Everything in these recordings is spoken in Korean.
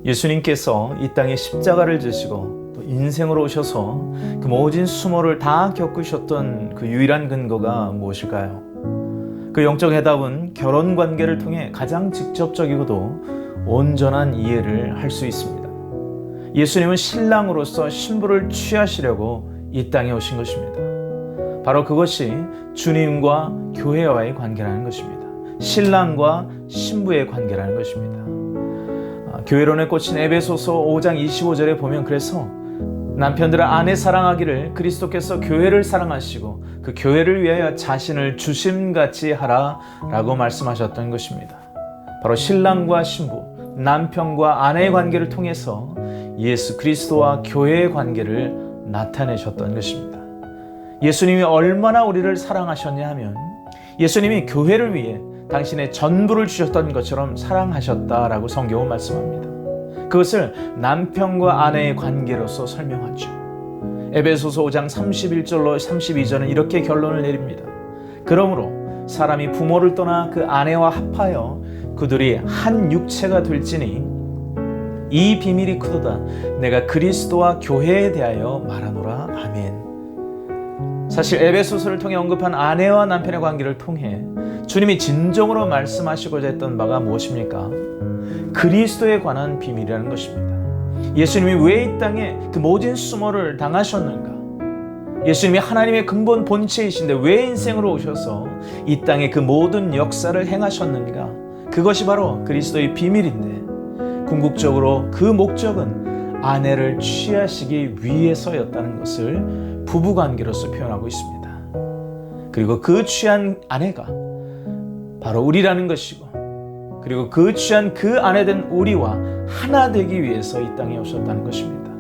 예수님께서 이 땅에 십자가를 지시고 또 인생으로 오셔서 그 모진 수모를 다 겪으셨던 그 유일한 근거가 무엇일까요? 그 영적 해답은 결혼 관계를 통해 가장 직접적이고도 온전한 이해를 할 수 있습니다. 예수님은 신랑으로서 신부를 취하시려고 이 땅에 오신 것입니다. 바로 그것이 주님과 교회와의 관계라는 것입니다. 신랑과 신부의 관계라는 것입니다. 교회론에 꽂힌 에베소서 5장 25절에 보면 그래서 남편들은 아내 사랑하기를 그리스도께서 교회를 사랑하시고 그 교회를 위하여 자신을 주심같이 하라 라고 말씀하셨던 것입니다. 바로 신랑과 신부, 남편과 아내의 관계를 통해서 예수 그리스도와 교회의 관계를 나타내셨던 것입니다. 예수님이 얼마나 우리를 사랑하셨냐 하면 예수님이 교회를 위해 당신의 전부를 주셨던 것처럼 사랑하셨다라고 성경은 말씀합니다. 그것을 남편과 아내의 관계로서 설명하죠. 에베소서 5장 31절로 32절은 이렇게 결론을 내립니다. 그러므로 사람이 부모를 떠나 그 아내와 합하여 그들이 한 육체가 될지니 이 비밀이 크도다. 내가 그리스도와 교회에 대하여 말하노라. 아멘. 사실 에베소서를 통해 언급한 아내와 남편의 관계를 통해 주님이 진정으로 말씀하시고자 했던 바가 무엇입니까? 그리스도에 관한 비밀이라는 것입니다. 예수님이 왜 이 땅에 그 모진 수모를 당하셨는가? 예수님이 하나님의 근본 본체이신데 왜 인생으로 오셔서 이 땅에 그 모든 역사를 행하셨는가? 그것이 바로 그리스도의 비밀인데 궁극적으로 그 목적은 아내를 취하시기 위해서였다는 것을 부부관계로서 표현하고 있습니다. 그리고 그 취한 아내가 바로 우리라는 것이고 그리고 그 취한 그 아내 된 우리와 하나 되기 위해서 이 땅에 오셨다는 것입니다.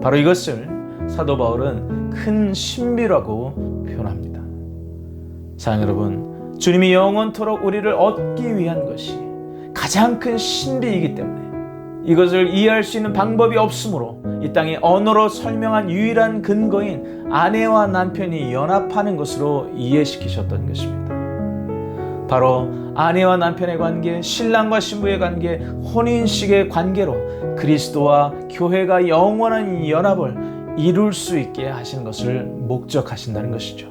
바로 이것을 사도 바울은 큰 신비라고 표현합니다. 사랑하는 여러분, 주님이 영원토록 우리를 얻기 위한 것이 가장 큰 신비이기 때문에 이것을 이해할 수 있는 방법이 없으므로 이 땅에 언어로 설명한 유일한 근거인 아내와 남편이 연합하는 것으로 이해시키셨던 것입니다. 바로 아내와 남편의 관계, 신랑과 신부의 관계, 혼인식의 관계로 그리스도와 교회가 영원한 연합을 이룰 수 있게 하시는 것을 목적하신다는 것이죠.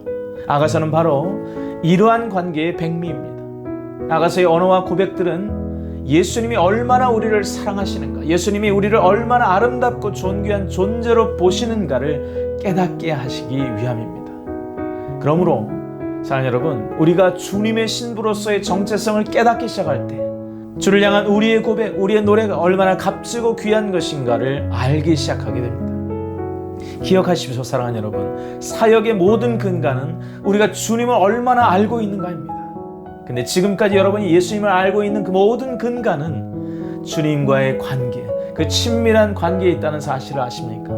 아가서는 바로 이러한 관계의 백미입니다. 아가서의 언어와 고백들은 예수님이 얼마나 우리를 사랑하시는가, 예수님이 우리를 얼마나 아름답고 존귀한 존재로 보시는가를 깨닫게 하시기 위함입니다. 그러므로 사랑하는 여러분, 우리가 주님의 신부로서의 정체성을 깨닫기 시작할 때 주를 향한 우리의 고백, 우리의 노래가 얼마나 값지고 귀한 것인가를 알기 시작하게 됩니다. 기억하십시오, 사랑하는 여러분. 사역의 모든 근간은 우리가 주님을 얼마나 알고 있는가입니다. 근데 지금까지 여러분이 예수님을 알고 있는 그 모든 근간은 주님과의 관계, 그 친밀한 관계에 있다는 사실을 아십니까?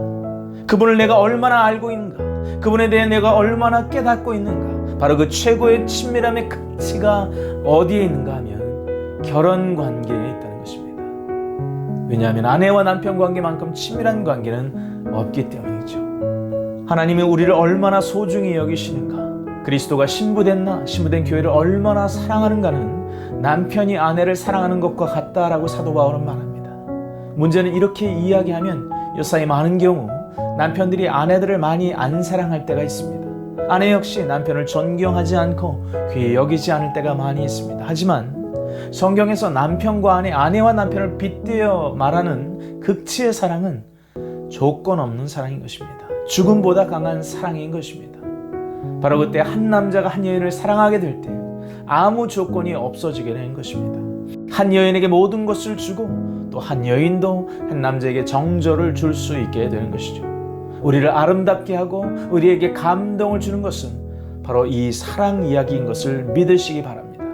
그분을 내가 얼마나 알고 있는가, 그분에 대해 내가 얼마나 깨닫고 있는가, 바로 그 최고의 친밀함의 극치가 어디에 있는가 하면 결혼 관계에 있다는 것입니다. 왜냐하면 아내와 남편 관계만큼 친밀한 관계는 없기 때문이죠. 하나님이 우리를 얼마나 소중히 여기시는가, 그리스도가 신부된 나, 신부된 교회를 얼마나 사랑하는가는 남편이 아내를 사랑하는 것과 같다라고 사도 바울은 말합니다. 문제는 이렇게 이야기하면 요사이 많은 경우 남편들이 아내들을 많이 안 사랑할 때가 있습니다. 아내 역시 남편을 존경하지 않고 귀히 여기지 않을 때가 많이 있습니다. 하지만 성경에서 남편과 아내, 아내와 남편을 빗대어 말하는 극치의 사랑은 조건 없는 사랑인 것입니다. 죽음보다 강한 사랑인 것입니다. 바로 그때 한 남자가 한 여인을 사랑하게 될 때 아무 조건이 없어지게 되는 것입니다. 한 여인에게 모든 것을 주고 또 한 여인도 한 남자에게 정절을 줄 수 있게 되는 것이죠. 우리를 아름답게 하고 우리에게 감동을 주는 것은 바로 이 사랑 이야기인 것을 믿으시기 바랍니다.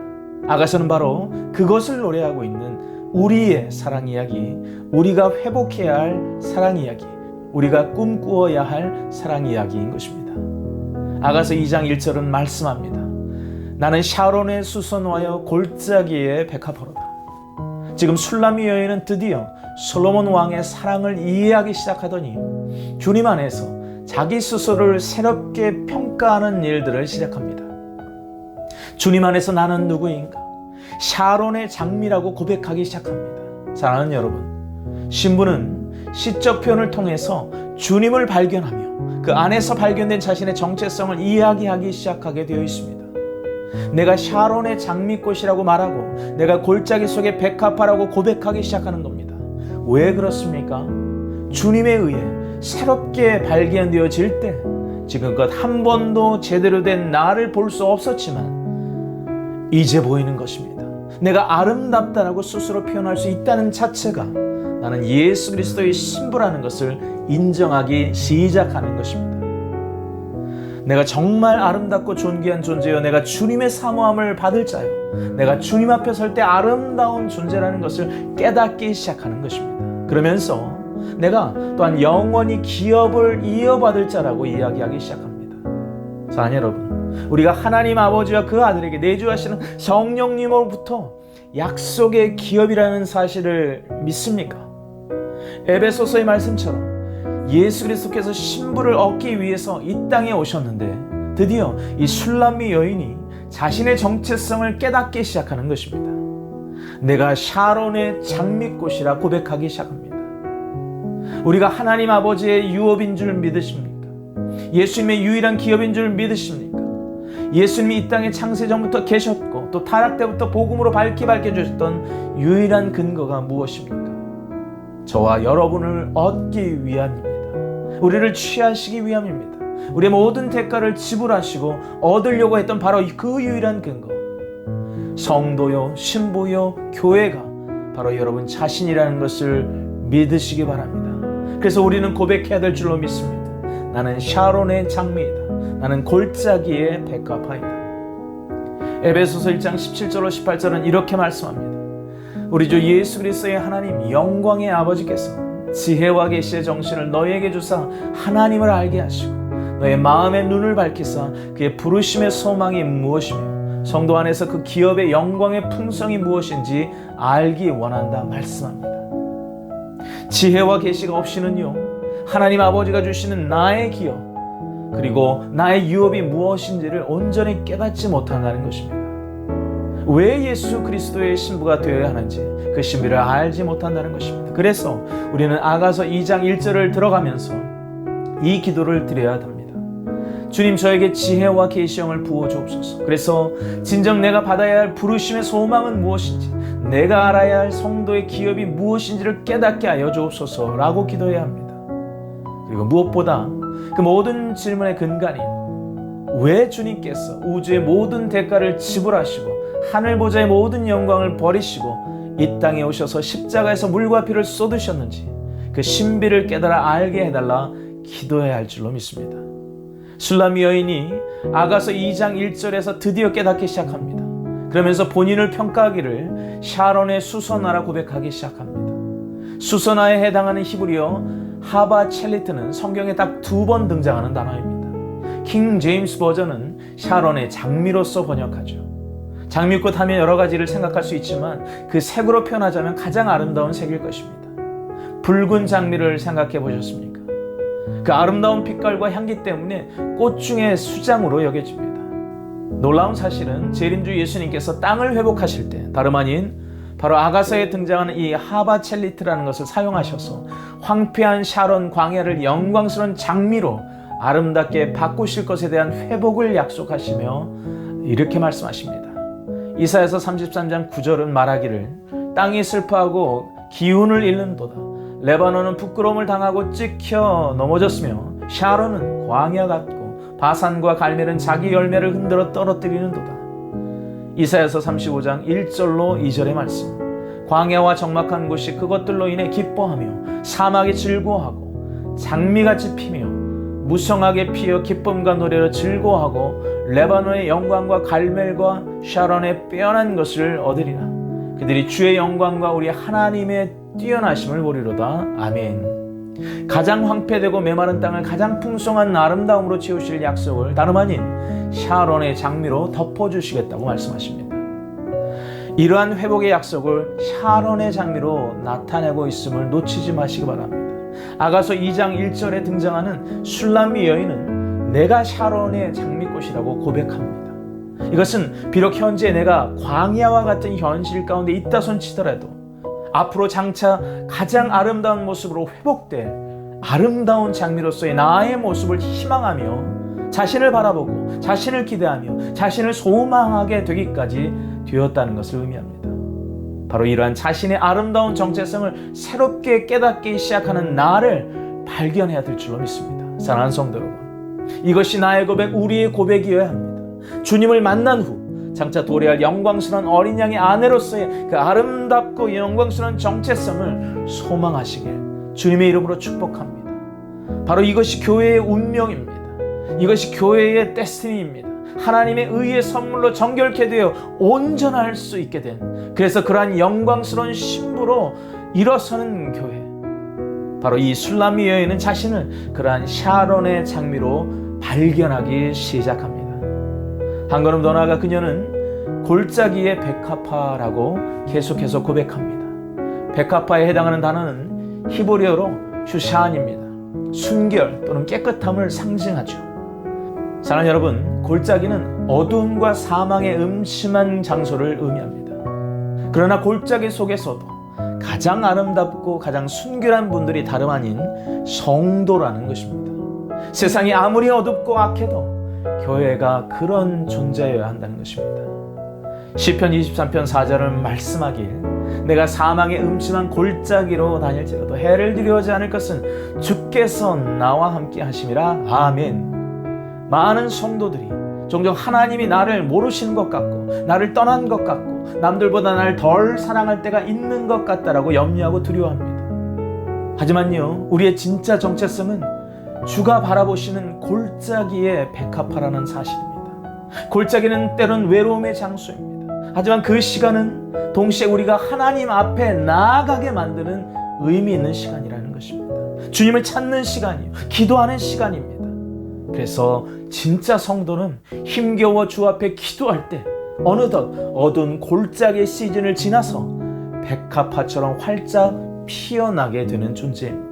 아가서는 바로 그것을 노래하고 있는 우리의 사랑 이야기, 우리가 회복해야 할 사랑 이야기, 우리가 꿈꾸어야 할 사랑 이야기인 것입니다. 아가서 2장 1절은 말씀합니다. 나는 샤론의 수선화여 골짜기의 백합화로다. 지금 술람미 여인은 드디어 솔로몬 왕의 사랑을 이해하기 시작하더니 주님 안에서 자기 스스로를 새롭게 평가하는 일들을 시작합니다. 주님 안에서 나는 누구인가? 샤론의 장미라고 고백하기 시작합니다. 사랑하는 여러분, 신부는 시적 표현을 통해서 주님을 발견하며 그 안에서 발견된 자신의 정체성을 이야기하기 시작하게 되어 있습니다. 내가 샤론의 장미꽃이라고 말하고 내가 골짜기 속의 백합화라고 고백하기 시작하는 겁니다. 왜 그렇습니까? 주님에 의해 새롭게 발견되어질 때 지금껏 한 번도 제대로 된 나를 볼 수 없었지만 이제 보이는 것입니다. 내가 아름답다라고 스스로 표현할 수 있다는 자체가 나는 예수 그리스도의 신부라는 것을 인정하기 시작하는 것입니다. 내가 정말 아름답고 존귀한 존재요, 내가 주님의 사모함을 받을 자요, 내가 주님 앞에 설 때 아름다운 존재라는 것을 깨닫기 시작하는 것입니다. 그러면서 내가 또한 영원히 기업을 이어받을 자라고 이야기하기 시작합니다. 사랑하는 여러분, 우리가 하나님 아버지와 그 아들에게 내주하시는 성령님으로부터 약속의 기업이라는 사실을 믿습니까? 에베소서의 말씀처럼 예수 그리스도께서 신부를 얻기 위해서 이 땅에 오셨는데 드디어 이 술람미 여인이 자신의 정체성을 깨닫기 시작하는 것입니다. 내가 샤론의 장미꽃이라 고백하기 시작합니다. 우리가 하나님 아버지의 유업인 줄 믿으십니까? 예수님의 유일한 기업인 줄 믿으십니까? 예수님이 이 땅에 창세 전부터 계셨고 또 타락 때부터 복음으로 밝혀주셨던 유일한 근거가 무엇입니까? 저와 여러분을 얻기 위함입니다. 우리를 취하시기 위함입니다. 우리의 모든 대가를 지불하시고 얻으려고 했던 바로 그 유일한 근거, 성도요, 신부요, 교회가 바로 여러분 자신이라는 것을 믿으시기 바랍니다. 그래서 우리는 고백해야 될 줄로 믿습니다. 나는 샤론의 장미이다. 나는 골짜기의 백합화이다. 에베소서 1장 17절로 18절은 이렇게 말씀합니다. 우리 주 예수 그리스도의 하나님 영광의 아버지께서 지혜와 계시의 정신을 너희에게 주사 하나님을 알게 하시고 너의 마음의 눈을 밝히사 그의 부르심의 소망이 무엇이며 성도 안에서 그 기업의 영광의 풍성이 무엇인지 알기 원한다 말씀합니다. 지혜와 계시가 없이는요, 하나님 아버지가 주시는 나의 기업 그리고 나의 유업이 무엇인지를 온전히 깨닫지 못한다는 것입니다. 왜 예수 그리스도의 신부가 되어야 하는지 그 신비를 알지 못한다는 것입니다. 그래서 우리는 아가서 2장 1절을 들어가면서 이 기도를 드려야 합니다. 주님, 저에게 지혜와 계시형을 부어주옵소서. 그래서 진정 내가 받아야 할 부르심의 소망은 무엇인지, 내가 알아야 할 성도의 기업이 무엇인지를 깨닫게 하여 주옵소서라고 기도해야 합니다. 그리고 무엇보다 그 모든 질문의 근간인 왜 주님께서 우주의 모든 대가를 지불하시고 하늘 보좌의 모든 영광을 버리시고 이 땅에 오셔서 십자가에서 물과 피를 쏟으셨는지 그 신비를 깨달아 알게 해달라 기도해야 할 줄로 믿습니다. 술람미 여인이 아가서 2장 1절에서 드디어 깨닫기 시작합니다. 그러면서 본인을 평가하기를 샤론의 수선화라 고백하기 시작합니다. 수선화에 해당하는 히브리어 하바첼리트는 성경에 딱 2번 등장하는 단어입니다. 킹 제임스 버전은 샤론의 장미로서 번역하죠. 장미꽃 하면 여러 가지를 생각할 수 있지만 그 색으로 표현하자면 가장 아름다운 색일 것입니다. 붉은 장미를 생각해 보셨습니까? 그 아름다운 빛깔과 향기 때문에 꽃 중에 수장으로 여겨집니다. 놀라운 사실은 재림주 예수님께서 땅을 회복하실 때 다름 아닌 바로 아가서에 등장하는 이 하바첼리트라는 것을 사용하셔서 황폐한 샤론 광야를 영광스러운 장미로 아름답게 바꾸실 것에 대한 회복을 약속하시며 이렇게 말씀하십니다. 이사야서 33장 9절은 말하기를 땅이 슬퍼하고 기운을 잃는도다. 레바논은 부끄러움을 당하고 찍혀 넘어졌으며 샤론은 광야 같고 바산과 갈멜은 자기 열매를 흔들어 떨어뜨리는도다. 이사야서 35장 1절로 2절의 말씀. 광야와 적막한 곳이 그것들로 인해 기뻐하며 사막이 즐거워하고 장미같이 피며 무성하게 피어 기쁨과 노래로 즐거워하고 레바논의 영광과 갈멜과 샤론의 빼어난 것을 얻으리라. 그들이 주의 영광과 우리 하나님의 뛰어나심을 보리로다. 아멘. 가장 황폐되고 메마른 땅을 가장 풍성한 아름다움으로 채우실 약속을 다름 아닌 샤론의 장미로 덮어주시겠다고 말씀하십니다. 이러한 회복의 약속을 샤론의 장미로 나타내고 있음을 놓치지 마시기 바랍니다. 아가서 2장 1절에 등장하는 술람미 여인은 내가 샤론의 장미꽃이라고 고백합니다. 이것은 비록 현재 내가 광야와 같은 현실 가운데 있다 손치더라도 앞으로 장차 가장 아름다운 모습으로 회복될 아름다운 장미로서의 나의 모습을 희망하며 자신을 바라보고 자신을 기대하며 자신을 소망하게 되기까지 되었다는 것을 의미합니다. 바로 이러한 자신의 아름다운 정체성을 새롭게 깨닫기 시작하는 나를 발견해야 될 줄로 믿습니다. 사랑하는 성도 여러분, 이것이 나의 고백, 우리의 고백이어야 합니다. 주님을 만난 후 장차 도래할 영광스러운 어린 양의 아내로서의 그 아름답고 영광스러운 정체성을 소망하시길 주님의 이름으로 축복합니다. 바로 이것이 교회의 운명입니다. 이것이 교회의 데스티니입니다. 하나님의 의의 선물로 정결케 되어 온전할 수 있게 된, 그래서 그러한 영광스러운 신부로 일어서는 교회, 바로 이 술람미 여인은 자신을 그러한 샤론의 장미로 발견하기 시작합니다. 한 걸음 더 나아가 그녀는 골짜기의 백합화라고 계속해서 고백합니다. 백합화에 해당하는 단어는 히브리어로 슈샨입니다. 순결 또는 깨끗함을 상징하죠. 사랑하는 여러분, 골짜기는 어두움과 사망의 음침한 장소를 의미합니다. 그러나 골짜기 속에서도 가장 아름답고 가장 순결한 분들이 다름 아닌 성도라는 것입니다. 세상이 아무리 어둡고 악해도 교회가 그런 존재여야 한다는 것입니다. 시편 23편 4절은 말씀하길 내가 사망의 음침한 골짜기로 다닐지라도 해를 두려워하지 않을 것은 주께서 나와 함께 하심이라. 아멘. 많은 성도들이 종종 하나님이 나를 모르시는 것 같고 나를 떠난 것 같고 남들보다 나를 덜 사랑할 때가 있는 것 같다라고 염려하고 두려워합니다. 하지만요, 우리의 진짜 정체성은 주가 바라보시는 골짜기의 백합화라는 사실입니다. 골짜기는 때론 외로움의 장소입니다. 하지만 그 시간은 동시에 우리가 하나님 앞에 나아가게 만드는 의미 있는 시간이라는 것입니다. 주님을 찾는 시간이요, 기도하는 시간입니다. 그래서 진짜 성도는 힘겨워 주 앞에 기도할 때 어느덧 어두운 골짜기의 시즌을 지나서 백합화처럼 활짝 피어나게 되는 존재입니다.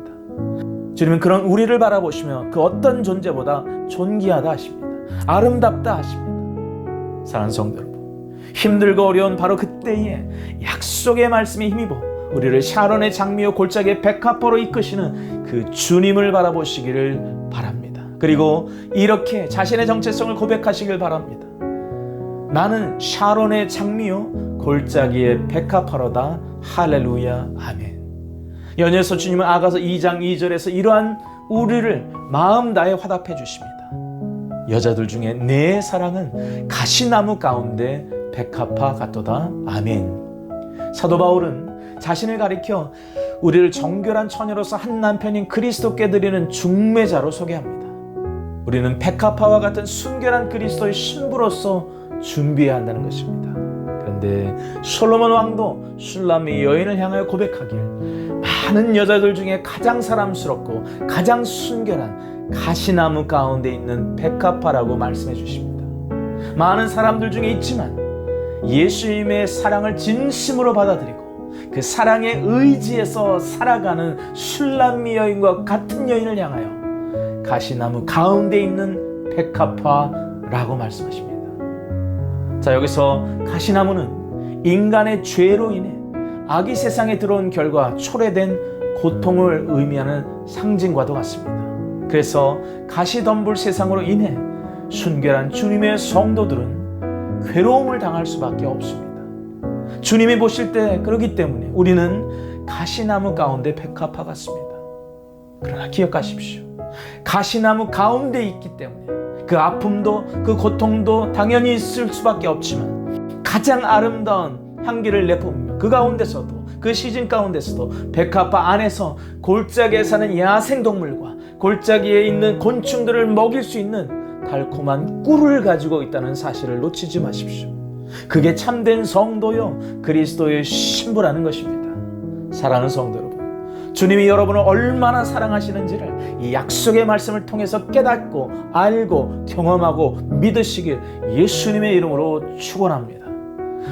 주님은 그런 우리를 바라보시며 그 어떤 존재보다 존귀하다 하십니다. 아름답다 하십니다. 사랑하는 성도 여러분, 힘들고 어려운 바로 그때에 약속의 말씀에 힘입어 우리를 샤론의 장미요 골짜기의 백합화로 이끄시는 그 주님을 바라보시기를 바랍니다. 그리고 이렇게 자신의 정체성을 고백하시길 바랍니다. 나는 샤론의 장미요 골짜기의 백합화로다. 할렐루야. 아멘. 연예서 주님은 아가서 2장 2절에서 이러한 우리를 마음 다해 화답해 주십니다. 여자들 중에 내 사랑은 가시나무 가운데 백합화 같도다. 아멘. 사도 바울은 자신을 가리켜 우리를 정결한 처녀로서 한 남편인 그리스도께 드리는 중매자로 소개합니다. 우리는 백합화와 같은 순결한 그리스도의 신부로서 준비해야 한다는 것입니다. 그런데 솔로몬 왕도 술람미 여인을 향하여 고백하길 많은 여자들 중에 가장 사랑스럽고 가장 순결한 가시나무 가운데 있는 백합화라고 말씀해 주십니다. 많은 사람들 중에 있지만 예수님의 사랑을 진심으로 받아들이고 그 사랑의 의지에서 살아가는 술람미 여인과 같은 여인을 향하여 가시나무 가운데 있는 백합화라고 말씀하십니다. 자, 여기서 가시나무는 인간의 죄로 인해 악이 세상에 들어온 결과 초래된 고통을 의미하는 상징과도 같습니다. 그래서 가시덤불 세상으로 인해 순결한 주님의 성도들은 괴로움을 당할 수밖에 없습니다. 주님이 보실 때 그렇기 때문에 우리는 가시나무 가운데 백합화 같습니다. 그러나 기억하십시오. 가시나무 가운데 있기 때문에 그 아픔도 그 고통도 당연히 있을 수밖에 없지만 가장 아름다운 향기를 내뿜으며 그 가운데서도 그 시즌 가운데서도 백합화 안에서 골짜기에 사는 야생동물과 골짜기에 있는 곤충들을 먹일 수 있는 달콤한 꿀을 가지고 있다는 사실을 놓치지 마십시오. 그게 참된 성도요 그리스도의 신부라는 것입니다. 사랑하는 성도 여러분, 주님이 여러분을 얼마나 사랑하시는지를 이 약속의 말씀을 통해서 깨닫고 알고 경험하고 믿으시길 예수님의 이름으로 축원합니다.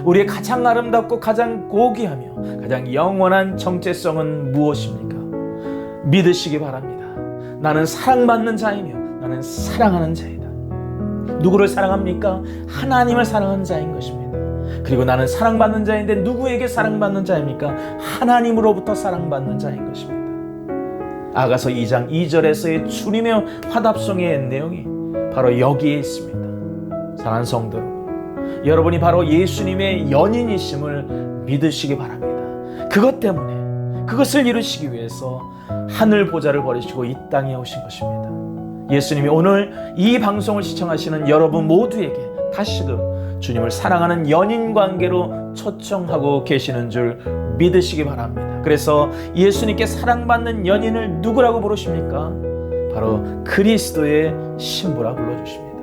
우리의 가장 아름답고 가장 고귀하며 가장 영원한 정체성은 무엇입니까? 믿으시기 바랍니다. 나는 사랑받는 자이며 나는 사랑하는 자이다. 누구를 사랑합니까? 하나님을 사랑하는 자인 것입니다. 그리고 나는 사랑받는 자인데 누구에게 사랑받는 자입니까? 하나님으로부터 사랑받는 자인 것입니다. 아가서 2장 2절에서의 주님의 화답송의 내용이 바로 여기에 있습니다. 사랑하는 성도 여러분, 여러분이 바로 예수님의 연인이심을 믿으시기 바랍니다. 그것 때문에 그것을 이루시기 위해서 하늘 보좌를 버리시고 이 땅에 오신 것입니다. 예수님이 오늘 이 방송을 시청하시는 여러분 모두에게 다시금 주님을 사랑하는 연인 관계로 초청하고 계시는 줄 믿으시기 바랍니다. 그래서 예수님께 사랑받는 연인을 누구라고 부르십니까? 바로 그리스도의 신부라 불러주십니다.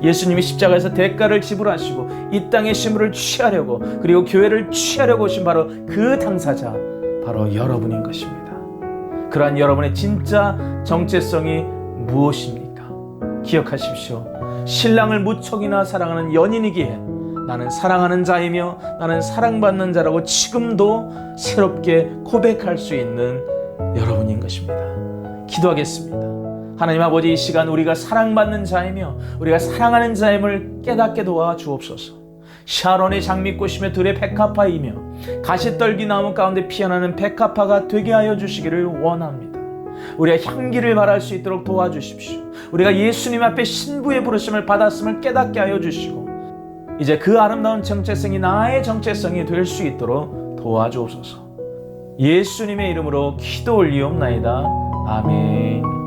예수님이 십자가에서 대가를 지불하시고 이 땅의 신부를 취하려고, 그리고 교회를 취하려고 오신 바로 그 당사자, 바로 여러분인 것입니다. 그러한 여러분의 진짜 정체성이 무엇입니까? 기억하십시오. 신랑을 무척이나 사랑하는 연인이기에 나는 사랑하는 자이며 나는 사랑받는 자라고 지금도 새롭게 고백할 수 있는 여러분인 것입니다. 기도하겠습니다. 하나님 아버지, 이 시간 우리가 사랑받는 자이며 우리가 사랑하는 자임을 깨닫게 도와주옵소서. 샤론의 장미꽃이며 들의 백합화이며 가시떨기 나무 가운데 피어나는 백합화가 되게 하여 주시기를 원합니다. 우리가 향기를 발할 수 있도록 도와주십시오. 우리가 예수님 앞에 신부의 부르심을 받았음을 깨닫게 하여 주시고 이제 그 아름다운 정체성이 나의 정체성이 될 수 있도록 도와주옵소서. 예수님의 이름으로 기도 올리옵나이다. 아멘.